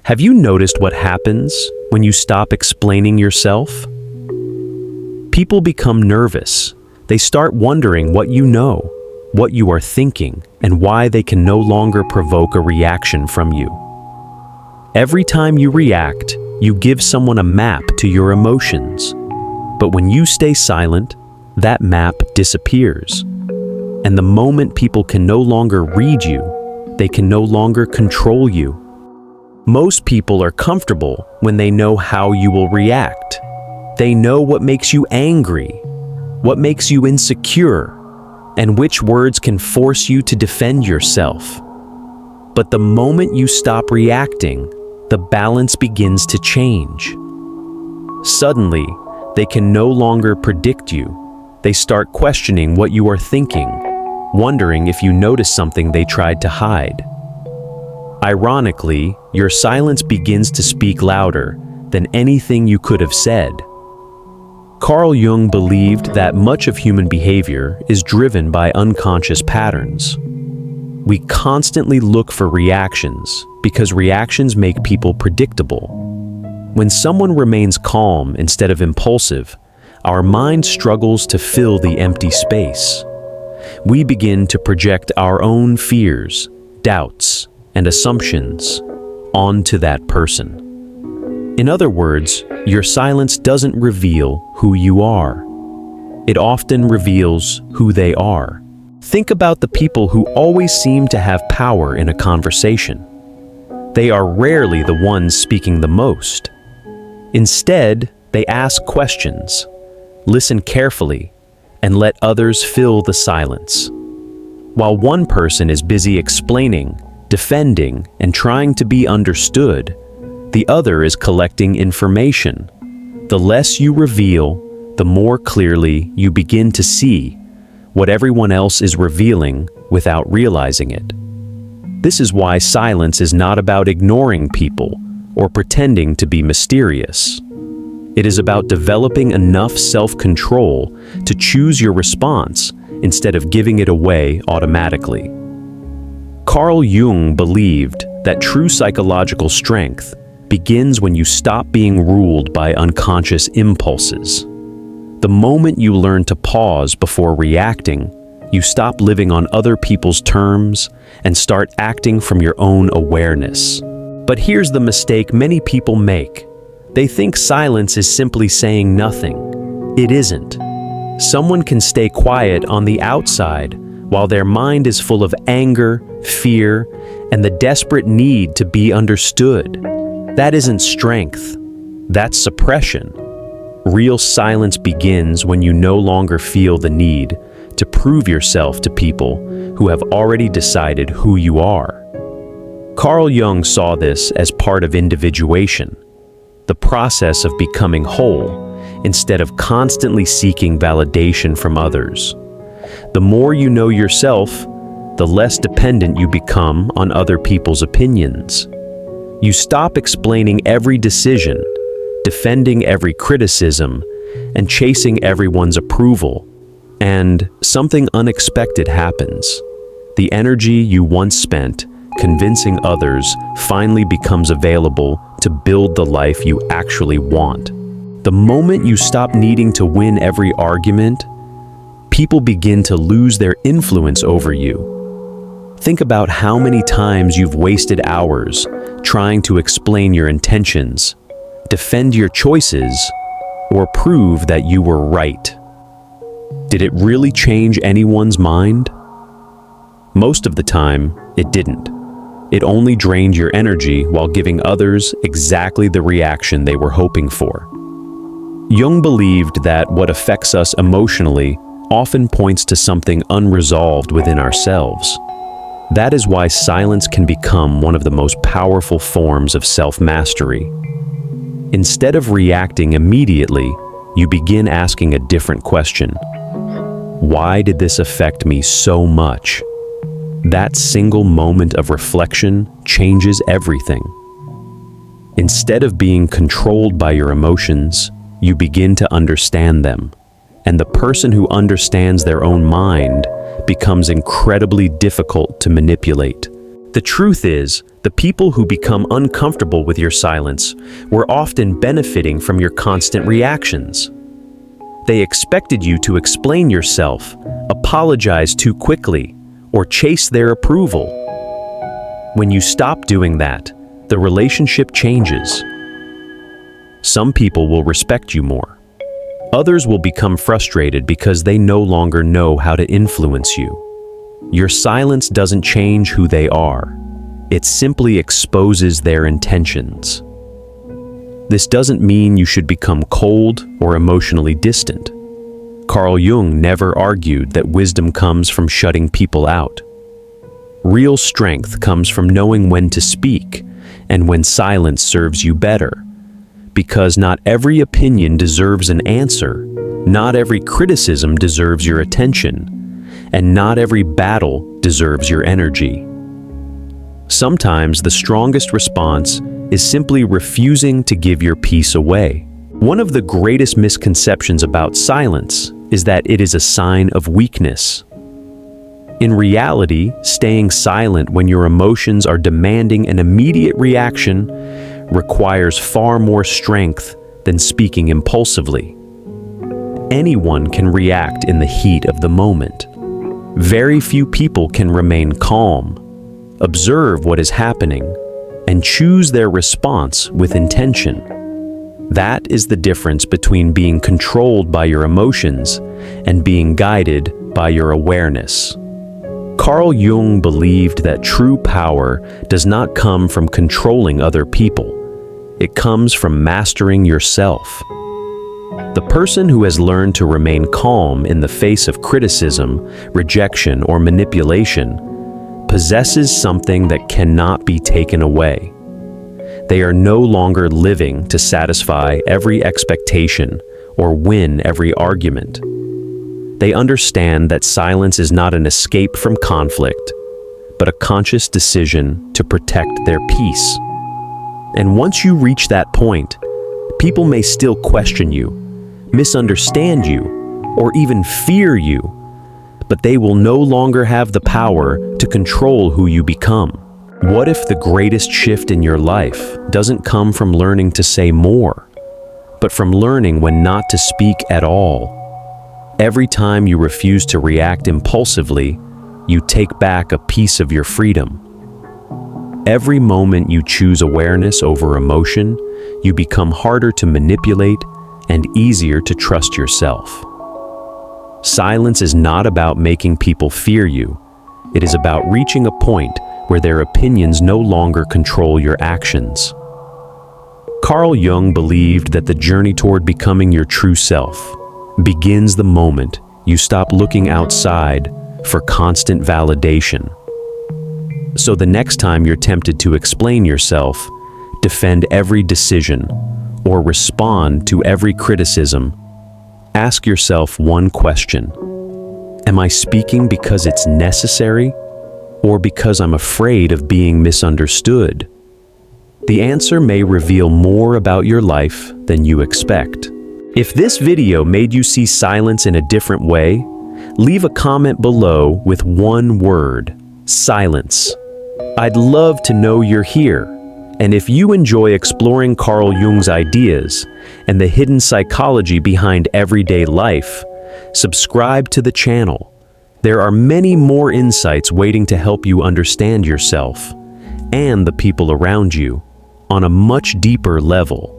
Have you noticed what happens when you stop explaining yourself? People become nervous. They start wondering what you know, what you are thinking, and why they can no longer provoke a reaction from you. Every time you react, you give someone a map to your emotions. But when you stay silent, that map disappears. And the moment people can no longer read you, they can no longer control you. Most people are comfortable when they know how you will react. They know what makes you angry, what makes you insecure, and which words can force you to defend yourself. But the moment you stop reacting, the balance begins to change. Suddenly, they can no longer predict you. They start questioning what you are thinking, wondering if you noticed something they tried to hide. Ironically, your silence begins to speak louder than anything you could have said. Carl Jung believed that much of human behavior is driven by unconscious patterns. We constantly look for reactions because reactions make people predictable. When someone remains calm instead of impulsive, our mind struggles to fill the empty space. We begin to project our own fears, doubts, and assumptions onto that person. In other words, your silence doesn't reveal who you are. It often reveals who they are. Think about the people who always seem to have power in a conversation. They are rarely the ones speaking the most. Instead, they ask questions, listen carefully, and let others fill the silence. While one person is busy explaining, defending, and trying to be understood, the other is collecting information. The less you reveal, the more clearly you begin to see what everyone else is revealing without realizing it. This is why silence is not about ignoring people or pretending to be mysterious. It is about developing enough self-control to choose your response instead of giving it away automatically. Carl Jung believed that true psychological strength begins when you stop being ruled by unconscious impulses. The moment you learn to pause before reacting, you stop living on other people's terms and start acting from your own awareness. But here's the mistake many people make. They think silence is simply saying nothing. It isn't. Someone can stay quiet on the outside while their mind is full of anger, fear, and the desperate need to be understood. That isn't strength. That's suppression. Real silence begins when you no longer feel the need to prove yourself to people who have already decided who you are. Carl Jung saw this as part of individuation, the process of becoming whole instead of constantly seeking validation from others. The more you know yourself, the less dependent you become on other people's opinions. You stop explaining every decision, defending every criticism, and chasing everyone's approval. And something unexpected happens. The energy you once spent convincing others finally becomes available to build the life you actually want. The moment you stop needing to win every argument, people begin to lose their influence over you. Think about how many times you've wasted hours trying to explain your intentions, defend your choices, or prove that you were right. Did it really change anyone's mind? Most of the time, it didn't. It only drained your energy while giving others exactly the reaction they were hoping for. Jung believed that what affects us emotionally often points to something unresolved within ourselves. That is why silence can become one of the most powerful forms of self-mastery. Instead of reacting immediately, you begin asking a different question. Why did this affect me so much? That single moment of reflection changes everything. Instead of being controlled by your emotions, you begin to understand them. And the person who understands their own mind becomes incredibly difficult to manipulate. The truth is, The people who become uncomfortable with your silence were often benefiting from your constant reactions. They expected you to explain yourself, apologize too quickly, or chase their approval. When you stop doing that, the relationship changes. Some people will respect you more. Others will become frustrated because they no longer know how to influence you. Your silence doesn't change who they are. It simply exposes their intentions. This doesn't mean you should become cold or emotionally distant. Carl Jung never argued that wisdom comes from shutting people out. Real strength comes from knowing when to speak and when silence serves you better. Because not every opinion deserves an answer, not every criticism deserves your attention, and not every battle deserves your energy. Sometimes the strongest response is simply refusing to give your peace away. One of the greatest misconceptions about silence is that it is a sign of weakness. In reality, staying silent when your emotions are demanding an immediate reaction requires far more strength than speaking impulsively. Anyone can react in the heat of the moment. Very few people can remain calm, observe what is happening, and choose their response with intention. That is the difference between being controlled by your emotions and being guided by your awareness. Carl Jung believed that true power does not come from controlling other people. It comes from mastering yourself. The person who has learned to remain calm in the face of criticism, rejection, or manipulation possesses something that cannot be taken away. They are no longer living to satisfy every expectation or win every argument. They understand that silence is not an escape from conflict, but a conscious decision to protect their peace. And once you reach that point, people may still question you, misunderstand you, or even fear you, but they will no longer have the power to control who you become. What if the greatest shift in your life doesn't come from learning to say more, but from learning when not to speak at all? Every time you refuse to react impulsively, you take back a piece of your freedom. Every moment you choose awareness over emotion, you become harder to manipulate and easier to trust yourself. Silence is not about making people fear you. It is about reaching a point where their opinions no longer control your actions. Carl Jung believed that the journey toward becoming your true self begins the moment you stop looking outside for constant validation. So the next time you're tempted to explain yourself, defend every decision, or respond to every criticism, ask yourself one question. Am I speaking because it's necessary, or because I'm afraid of being misunderstood? The answer may reveal more about your life than you expect. If this video made you see silence in a different way, leave a comment below with one word: silence. I'd love to know you're here. And if you enjoy exploring Carl Jung's ideas and the hidden psychology behind everyday life, subscribe to the channel. There are many more insights waiting to help you understand yourself and the people around you on a much deeper level.